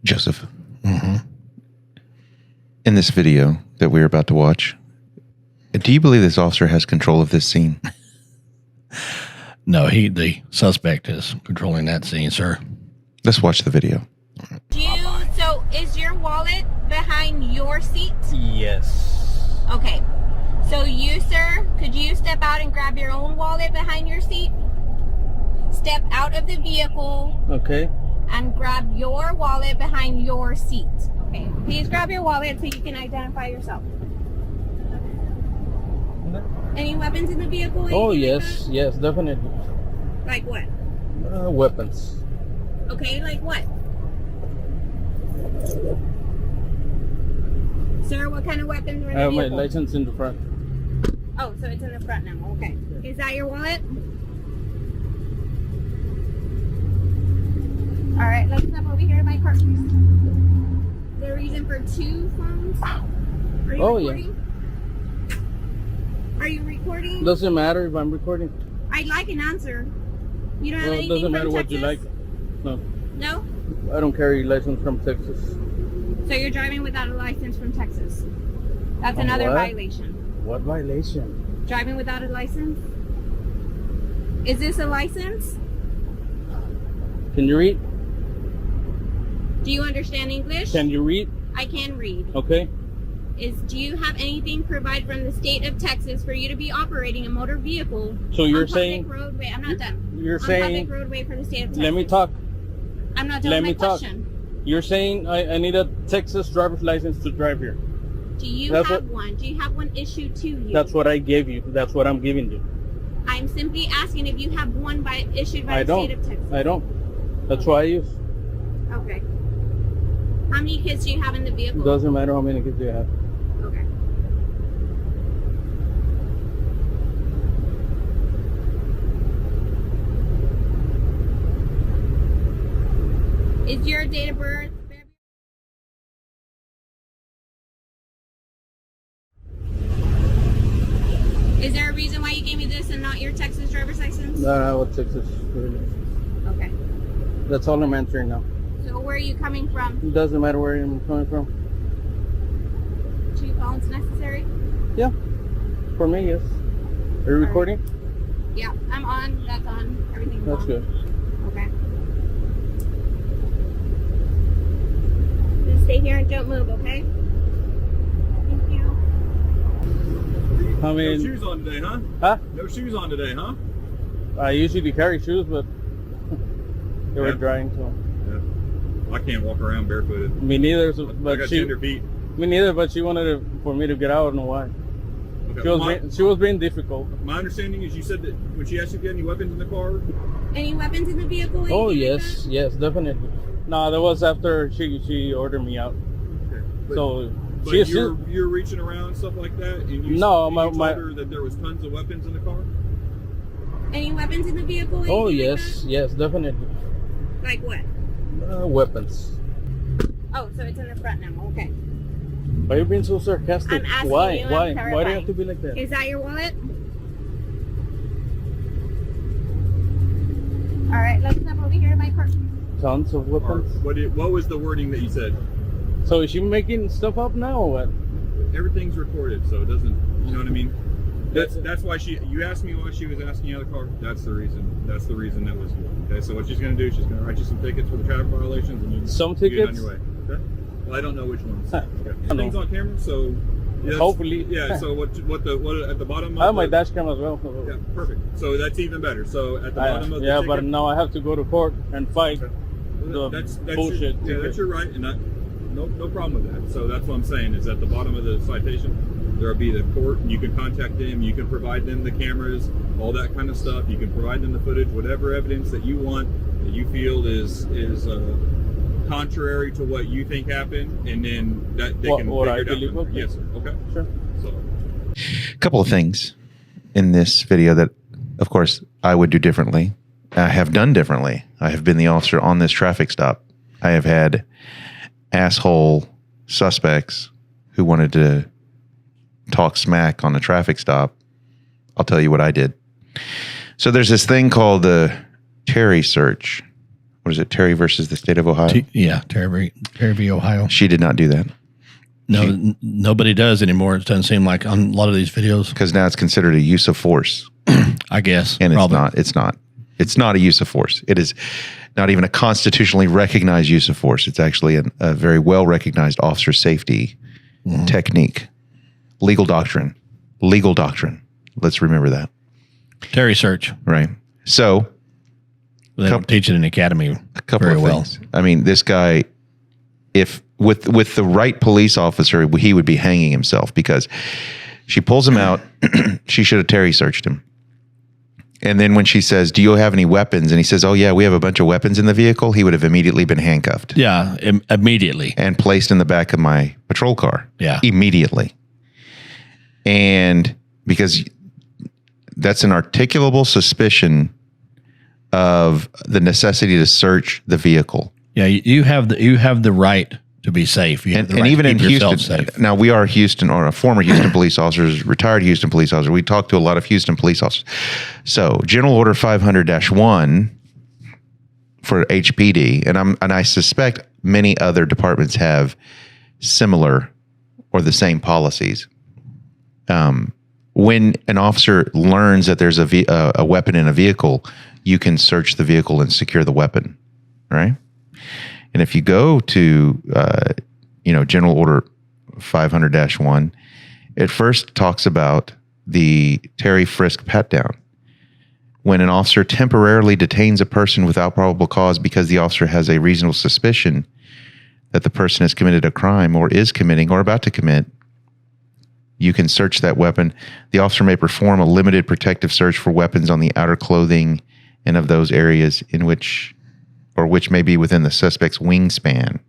Joseph, in this video that we're about to watch, do you believe this officer has control of this scene? No, the suspect is controlling that scene, sir. Let's watch the video. So is your wallet behind your seat? Yes. Okay. So you, sir, could you step out and grab your own wallet behind your seat? Step out of the vehicle. Okay. And grab your wallet behind your seat. Okay. Please grab your wallet so you can identify yourself. Any weapons in the vehicle? Oh, yes. Yes, definitely. Like what? Weapons. Okay, like what? Sir, what kind of weapons were in I the have my vehicle? license in the front. Oh, so it's in the front now. Okay. Is that your wallet? All right, let's step over here to my car, please. Is there a reason for two phones? Are you recording? Are you recording? Doesn't matter if I'm recording. I'd like an answer. You don't have Well, it anything doesn't from matter what you like. Texas? No. No? I don't carry license from Texas. So you're driving without a license from Texas. That's another What? violation. What violation? Driving without a license? Is this a license? Can you read? Do you understand English? Can you read? I can read. Okay. Do you have anything provided from the state of Texas for you to be operating a motor vehicle? So you're on saying public roadway? I'm not done. You're on saying. public roadway for the state of Texas. Let me talk. I'm not done Let with me my talk. question. You're saying I need a Texas driver's license to drive here. Do you That's have what- one? Do you have one issued to you? That's what I gave you. That's what I'm giving you. I'm simply asking if you have one issued by I the don't. state of Texas. I don't. That's what I use. Okay. How many kids do you have in the vehicle? Doesn't matter how many kids you have. Okay. Is your date of birth? Is there a reason why you gave me this and not your Texas driver's license? No, what Texas? Okay. That's all I'm answering now. So where are you coming from? It doesn't matter where I'm coming from. 2 phones necessary? Yeah. For me, yes. Are you recording? Yeah, I'm on. That's on. Everything's That's on. good. Okay. Just stay here and don't move, okay? Thank you. I No mean, shoes on today, huh? huh? No shoes on today, huh? I usually carry shoes, but they were Yeah. drying, so. I can't walk around barefooted. Me neither, I but got she. tender feet. Me neither, but she wanted for me to get out. I don't know why. Okay. She was being difficult. My understanding is you said that when she asked you if you had any weapons in the car. Any weapons in the vehicle? Oh Anything like yes, yes, definitely. No, that was after she ordered me out. Okay. But, So but she's you're reaching around and stuff like that, and you No, and my- you told my- her that there was tons of weapons in the car. that? Any weapons in the vehicle? Oh Anything yes, yes, definitely. Like what? Weapons. Oh, so it's in the front now. Okay. Why are you being so sarcastic? I'm asking Why? you, I'm Why? Why do you clarifying. have to be like that? Is that your wallet? All right, let's step over here to my car. Tons of Or weapons. what was the wording that you said? So is she making stuff up now or what? Everything's recorded, so it doesn't. You know what I mean? That's why you asked me why she was asking you out of the car. That's the reason. That's the reason that was. Okay, so what she's gonna do? She's gonna write you some tickets for the traffic violations, and you Some you get on tickets? your way. Okay. Well, I don't know which ones. Huh. Okay. I know. Everything's on camera, so yeah, Hopefully. Yeah. So what at the bottom? I have of my the, dash cam as well. Yeah, perfect. So that's even better. So at the bottom of the yeah, ticket, but now I have to go to court and fight. Okay. The that's bullshit Your, yeah, ticket. that's your right, and no problem with that. So that's what I'm saying is at the bottom of the citation, there'll be the court, and you can contact them. You can provide them the cameras, all that kind of stuff. You can provide them the footage, whatever evidence that you want that you feel is contrary to what you think happened, and then that they can what figure I it out believe, from there. okay. Yes, sir. Okay. Sure. So A couple of things in this video that, of course, I would do differently. I have done differently. I have been the officer on this traffic stop. I have had asshole suspects who wanted to talk smack on a traffic stop. I'll tell you what I did. So there's this thing called the Terry search what is it, Terry versus the state of Ohio? Terry v. Ohio. She did not do that. No, nobody does anymore. It doesn't seem like on a lot of these videos. Because now it's considered a use of force. I guess. And probably. it's not. It's not a use of force. It is not even a constitutionally recognized use of force. It's actually a very well recognized officer safety technique. Legal doctrine. Let's remember that. Terry search. Right. So They don't teach it in the academy a couple very of well. things. I mean, this guy, if with the right police officer, he would be hanging himself because she pulls him out. She should have Terry searched him. And then when she says, "Do you have any weapons?" and he says, "Oh yeah, we have a bunch of weapons in the vehicle," he would have immediately been handcuffed. Yeah, immediately. And placed in the back of my patrol car. Yeah. Immediately. And because that's an articulable suspicion of the necessity to search the vehicle. Yeah, you have the right to be safe. You have the And right even to in keep yourself Houston, safe. now we are Houston or a former Houston police officers, retired Houston police officers. We talk to a lot of Houston police officers. So General Order 500-1 for HPD, and I suspect many other departments have similar or the same policies. When an officer learns that there's a weapon in a vehicle, you can search the vehicle and secure the weapon, right? And if you go to, General Order 500-1, it first talks about the Terry Frisk pat-down. When an officer temporarily detains a person without probable cause because the officer has a reasonable suspicion that the person has committed a crime or is committing or about to commit, you can search that weapon. The officer may perform a limited protective search for weapons on the outer clothing and of those areas in which may be within the suspect's wingspan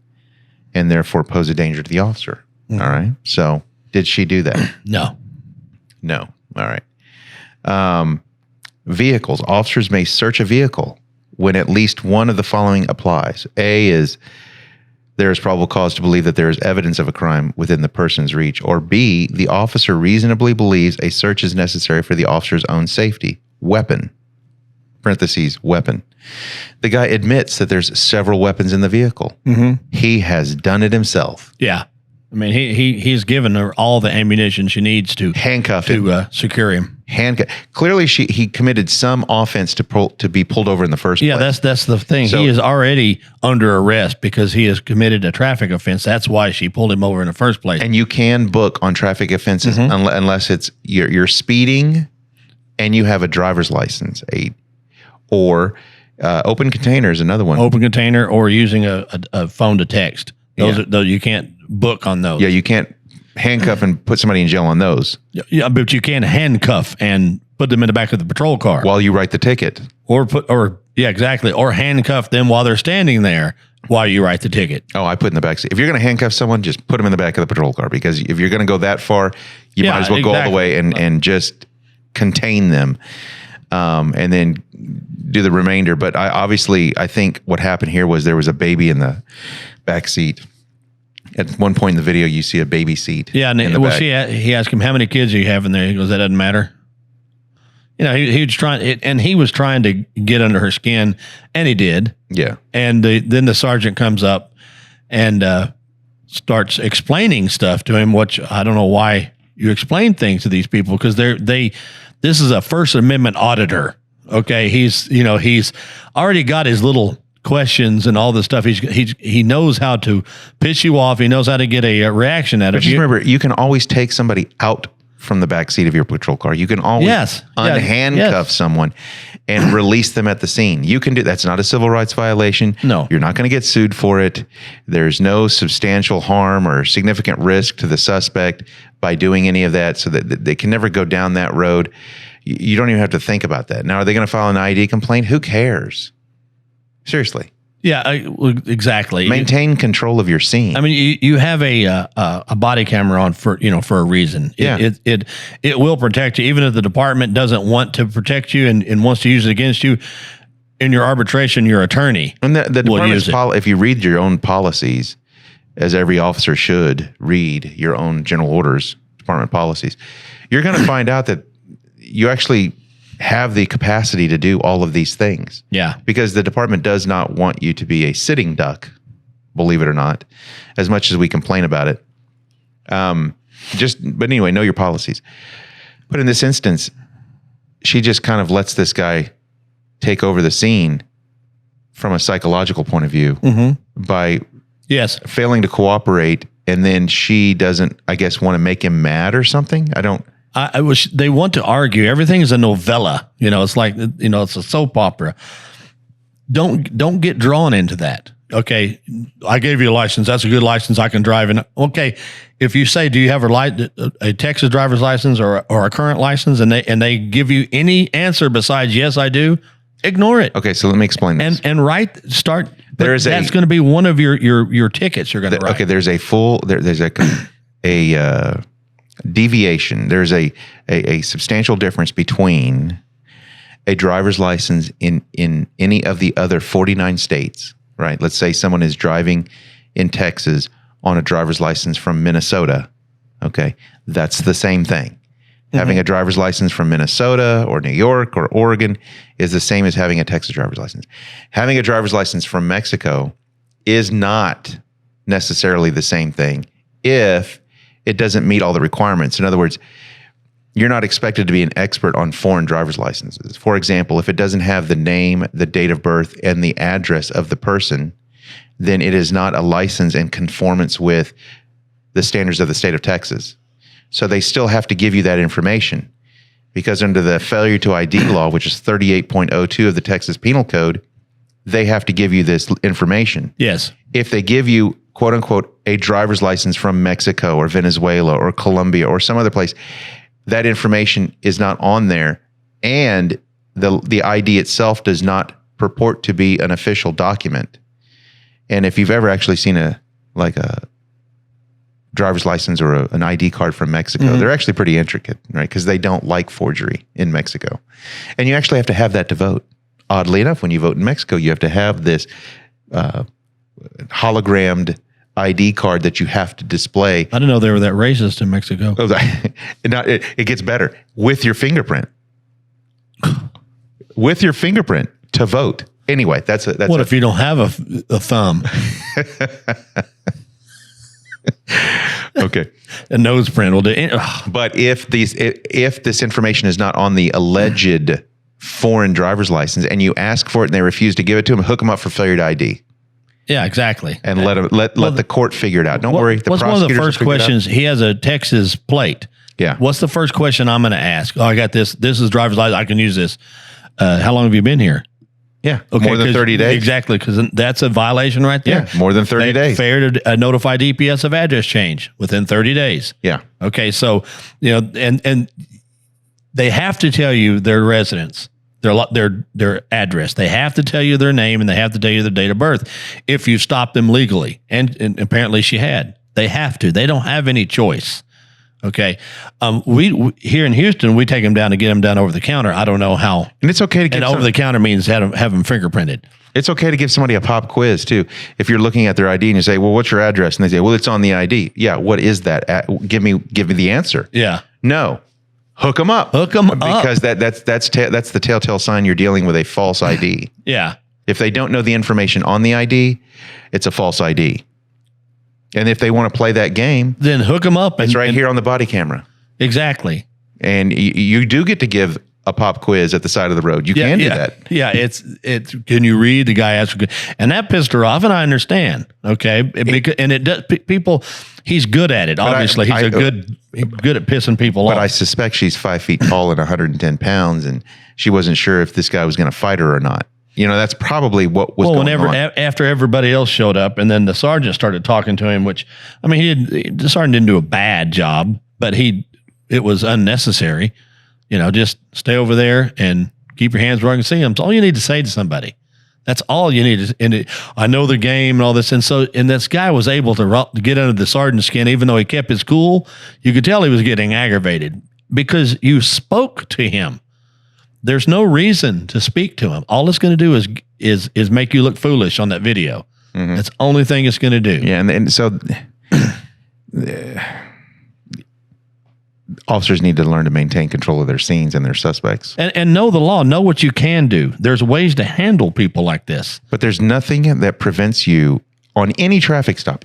and therefore pose a danger to the officer. Mm-hmm. All right. So did she do that? No. All right. Vehicles. Officers may search a vehicle when at least one of the following applies. A is there is probable cause to believe that there is evidence of a crime within the person's reach. Or B, the officer reasonably believes a search is necessary for the officer's own safety. Weapon. Parentheses, weapon. The guy admits that there's several weapons in the vehicle. Mm-hmm. He has done it himself. Yeah. I mean, he's given her all the ammunition she needs to handcuff him, to secure him. Clearly, he committed some offense to be pulled over in the first place. Yeah, that's the thing. So, he is already under arrest because he has committed a traffic offense. That's why she pulled him over in the first place. And you can book on traffic offenses unless it's you're speeding and you have a driver's license, or open container is another one. Open container or using a phone to text. Those you can't book on those. Yeah, you can't handcuff and put somebody in jail on those. Yeah, but you can handcuff and put them in the back of the patrol car while you write the ticket. Or exactly. Or handcuff them while they're standing there while you write the ticket. Oh, I put in the back seat. If you're going to handcuff someone, just put them in the back of the patrol car, because if you're going to go that far, you might as well go all the way and just contain them, and then do the remainder. But I think what happened here was there was a baby in the back seat. At one point in the video, you see a baby seat. Yeah, and he asked him, "How many kids do you have in there?" He goes, "That doesn't matter." You know, he was trying to get under her skin, and he did. Yeah. And then the sergeant comes up and starts explaining stuff to him, which I don't know why you explain things to these people, because this is a First Amendment auditor. Okay, he's already got his little questions and all this stuff. He knows how to piss you off. He knows how to get a reaction out of you. Just remember, you can always take somebody out from the back seat of your patrol car. You can always unhandcuff someone and release them at the scene. You can do that's not a civil rights violation. No, you're not going to get sued for it. There's no substantial harm or significant risk to the suspect by doing any of that, so that they can never go down that road. You don't even have to think about that. Now, are they going to file an ID complaint? Who cares? Seriously. Yeah, exactly. Maintain control of your scene. I mean, you have a body camera on for a reason. It will protect you, even if the department doesn't want to protect you and wants to use it against you. In your arbitration, your attorney and the department's if you read your own policies, as every officer should read your own general orders, department policies, you're going to find out that you actually have the capacity to do all of these things. Yeah. Because the department does not want you to be a sitting duck, believe it or not, as much as we complain about it. But anyway, know your policies. But in this instance, she just kind of lets this guy take over the scene from a psychological point of view by failing to cooperate. And then she doesn't, I guess, want to make him mad or something. They want to argue. Everything is a novella. It's like, it's a soap opera. Don't get drawn into that. Okay, I gave you a license. That's a good license. I can drive. And okay, if you say, do you have a Texas driver's license or a current license, and they give you any answer besides yes, I do, ignore it. Okay, so let me explain this. And start. That's going to be one of your tickets you're going to write. Okay, there's a deviation. There's a substantial difference between a driver's license in any of the other 49 states. Right. Let's say someone is driving in Texas on a driver's license from Minnesota. Okay. That's the same thing. Having a driver's license from Minnesota or New York or Oregon is the same as having a Texas driver's license. Having a driver's license from Mexico is not necessarily the same thing if it doesn't meet all the requirements. In other words, you're not expected to be an expert on foreign driver's licenses. For example, if it doesn't have the name, the date of birth, and the address of the person, then it is not a license in conformance with the standards of the state of Texas. So they still have to give you that information because under the failure to ID law, which is 38.02 of the Texas Penal Code, they have to give you this information. Yes. If they give you, quote unquote, a driver's license from Mexico or Venezuela or Colombia or some other place, that information is not on there, and the ID itself does not purport to be an official document. And if you've ever actually seen a driver's license or an ID card from Mexico, they're actually pretty intricate, right? Because they don't like forgery in Mexico. And you actually have to have that to vote. Oddly enough, when you vote in Mexico, you have to have this hologrammed ID card that you have to display. I didn't know they were that racist in Mexico. It gets better with your fingerprint. With your fingerprint to vote. Anyway, that's what if you don't have a thumb? Okay, a nose print will do. But if this information is not on the alleged foreign driver's license, and you ask for it and they refuse to give it to them, hook them up for failure to ID. Yeah, exactly. And let the court figure it out. Don't worry. What's one of the first questions? He has a Texas plate. Yeah. What's the first question I'm going to ask? Oh, I got this. This is driver's license. I can use this. How long have you been here? Yeah. Okay, more than 30 days. Exactly. Because that's a violation right there. Yeah. More than 30 days. Fair to notify DPS of address change within 30 days. Yeah. Okay. So, and they have to tell you their residence. Their address. They have to tell you their name and they have to tell you their date of birth if you stop them legally. And apparently she had. They have to. They don't have any choice. Okay. We here in Houston, we take them down to get them done over the counter. I don't know how. And it's okay to get over the counter means have them fingerprinted. It's okay to give somebody a pop quiz too. If you're looking at their ID and you say, "Well, what's your address?" and they say, "Well, it's on the ID." Yeah. What is that? Give me the answer. Yeah. No. Hook them up. Because that's the telltale sign you're dealing with a false ID. Yeah. If they don't know the information on the ID, it's a false ID. And if they want to play that game, then hook them up. It's right here on the body camera. Exactly. And you do get to give a pop quiz at the side of the road. You can do that. Yeah. It's can you read? The guy asked, and that pissed her off, and I understand. Okay. And it does people. He's good at it. Obviously, he's good at pissing people off. But I suspect she's 5 feet tall and 110 pounds, and she wasn't sure if this guy was going to fight her or not. That's probably what was going on. After everybody else showed up, and then the sergeant started talking to him, which, I mean, the sergeant didn't do a bad job, but it was unnecessary. Just stay over there and keep your hands where I can see them. It's all you need to say to somebody. That's all you need. And I know the game and all this. And this guy was able to get under the sergeant's skin, even though he kept his cool. You could tell he was getting aggravated because you spoke to him. There's no reason to speak to him. All it's going to do is make you look foolish on that video. Mm-hmm. That's the only thing it's going to do. Yeah. And so officers need to learn to maintain control of their scenes and their suspects. And know the law, know what you can do. There's ways to handle people like this. But there's nothing that prevents you on any traffic stop,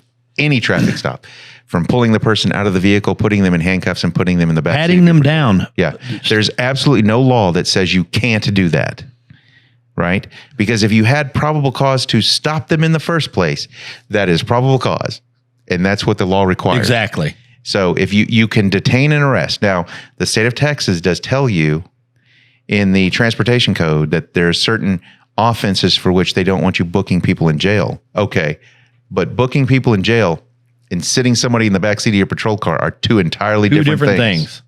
from pulling the person out of the vehicle, putting them in handcuffs and putting them in the back. Patting them down. Yeah. There's absolutely no law that says you can't do that. Right? Because if you had probable cause to stop them in the first place, that is probable cause. And that's what the law requires. Exactly. So if you can detain and arrest. Now, the state of Texas does tell you in the transportation code that there are certain offenses for which they don't want you booking people in jail. Okay. But booking people in jail and sitting somebody in the backseat of your patrol car are two entirely different things.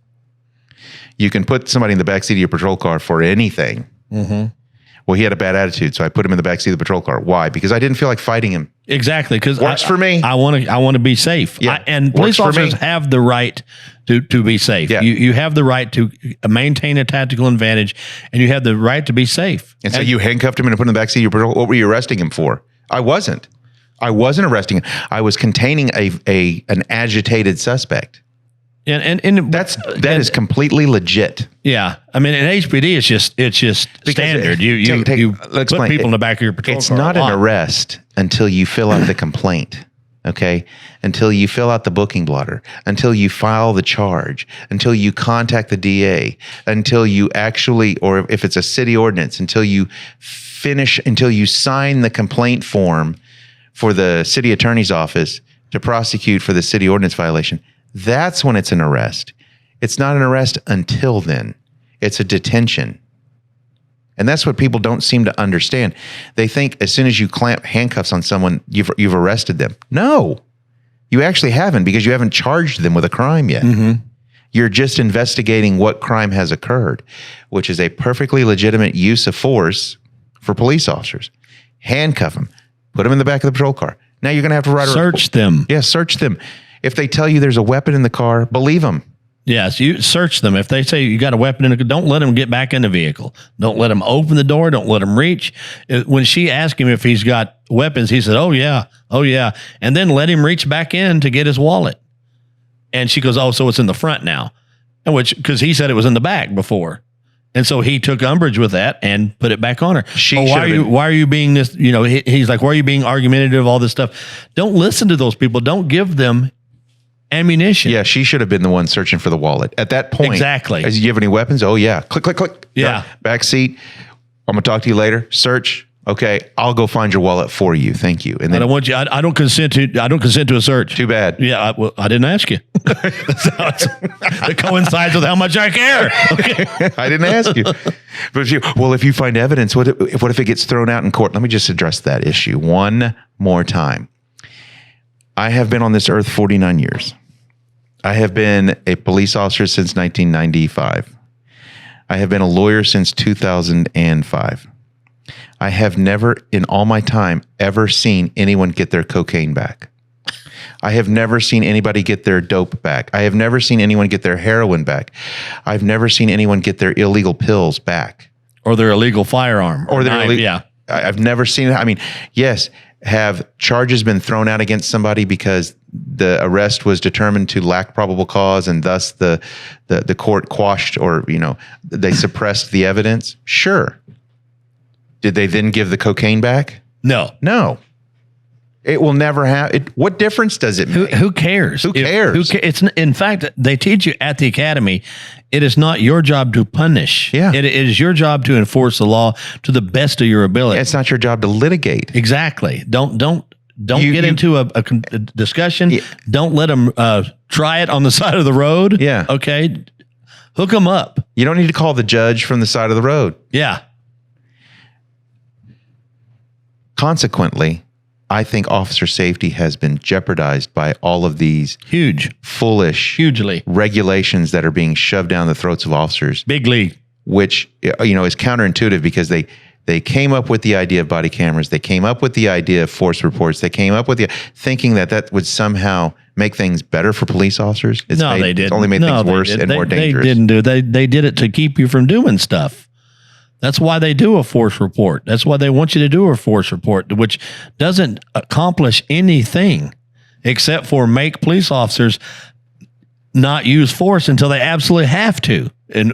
You can put somebody in the backseat of your patrol car for anything. Mm-hmm. Well, he had a bad attitude, so I put him in the backseat of the patrol car. Why? Because I didn't feel like fighting him. Exactly, because works for me. I want to be safe. Yeah, and police officers have the right to be safe. Yeah. You have the right to maintain a tactical advantage, and you have the right to be safe. And so you handcuffed him and put him in the backseat of your patrol. What were you arresting him for? I wasn't arresting him. I was containing an agitated suspect. And that is completely legit. Yeah, I mean, in HPD, it's just standard. You put people in the back of your patrol car. It's not an arrest until you fill out the complaint. Okay, until you fill out the booking blotter, until you file the charge, until you contact the DA, until you actually, or if it's a city ordinance, until you sign the complaint form for the city attorney's office to prosecute for the city ordinance violation. That's when it's an arrest. It's not an arrest until then. It's a detention. And that's what people don't seem to understand. They think as soon as you clamp handcuffs on someone, you've arrested them. No, you actually haven't, because you haven't charged them with a crime yet. Mm-hmm. You're just investigating what crime has occurred, which is a perfectly legitimate use of force for police officers. Handcuff them, put them in the back of the patrol car. Now you're going to have to search them. Yeah, search them. If they tell you there's a weapon in the car, believe them. Yes, you search them. If they say you got a weapon in the car, don't let them get back in the vehicle. Don't let them open the door. Don't let them reach. When she asked him if he's got weapons, he said, oh, yeah. And then let him reach back in to get his wallet. And she goes, oh, so it's in the front now. Because he said it was in the back before. And so he took umbrage with that and put it back on her. Why are you being this, he's like, why are you being argumentative, all this stuff? Don't listen to those people. Don't give them ammunition. Yeah, she should have been the one searching for the wallet at that point. Exactly. Do you have any weapons? Oh yeah. Click, click, click. Yeah. Back seat. I'm gonna talk to you later. Search. Okay, I'll go find your wallet for you. Thank you. And then I don't consent to a search. Too bad. Yeah. I didn't ask you. It coincides with how much I care. Okay. I didn't ask you. But if you find evidence, what if it gets thrown out in court? Let me just address that issue one more time. I have been on this earth 49 years. I have been a police officer since 1995. I have been a lawyer since 2005. I have never, in all my time, ever seen anyone get their cocaine back. I have never seen anybody get their dope back. I have never seen anyone get their heroin back. I've never seen anyone get their illegal pills back. Or their illegal firearm. Or their knife, yeah. I've never seen it. I mean, yes, have charges been thrown out against somebody because the arrest was determined to lack probable cause and thus the court quashed or, they suppressed the evidence? Sure. Did they then give the cocaine back? No. It will never happen. What difference does it make? Who cares? Who cares? It's in fact, they teach you at the academy, it is not your job to punish. Yeah. It is your job to enforce the law to the best of your ability. It's not your job to litigate. Exactly. Don't get into a discussion. Yeah. Don't let them try it on the side of the road. Yeah. Okay. Hook them up. You don't need to call the judge from the side of the road. Yeah. Consequently, I think officer safety has been jeopardized by all of these foolish regulations that are being shoved down the throats of officers. Big league. Which, is counterintuitive because they came up with the idea of body cameras. They came up with the idea of force reports. They came up with thinking that would somehow make things better for police officers. They didn't. It's only made things worse and more dangerous. They didn't do it. They did it to keep you from doing stuff. That's why they do a force report. That's why they want you to do a force report, which doesn't accomplish anything except for make police officers not use force until they absolutely have to. And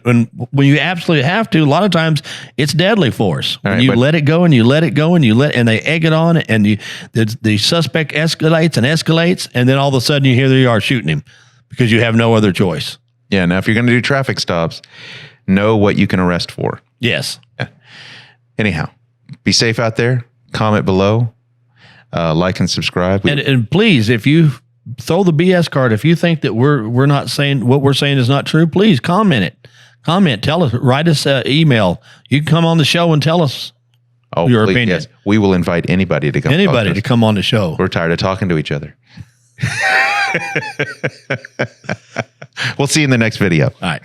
when you absolutely have to, a lot of times it's deadly force. When you let it go and you let it go and and they egg it on, and the suspect escalates and escalates, and then all of a sudden you hear they are shooting him because you have no other choice. Yeah. Now, if you're going to do traffic stops, know what you can arrest for. Yes. Yeah. Anyhow, be safe out there. Comment below. Like and subscribe. And please, if you throw the BS card, if you think that we're not saying what we're saying is not true, please comment it. Tell us, write us an email. You can come on the show and tell us your opinion. Yes. We will invite anybody to come. To come on the show. We're tired of talking to each other. We'll see you in the next video. All right.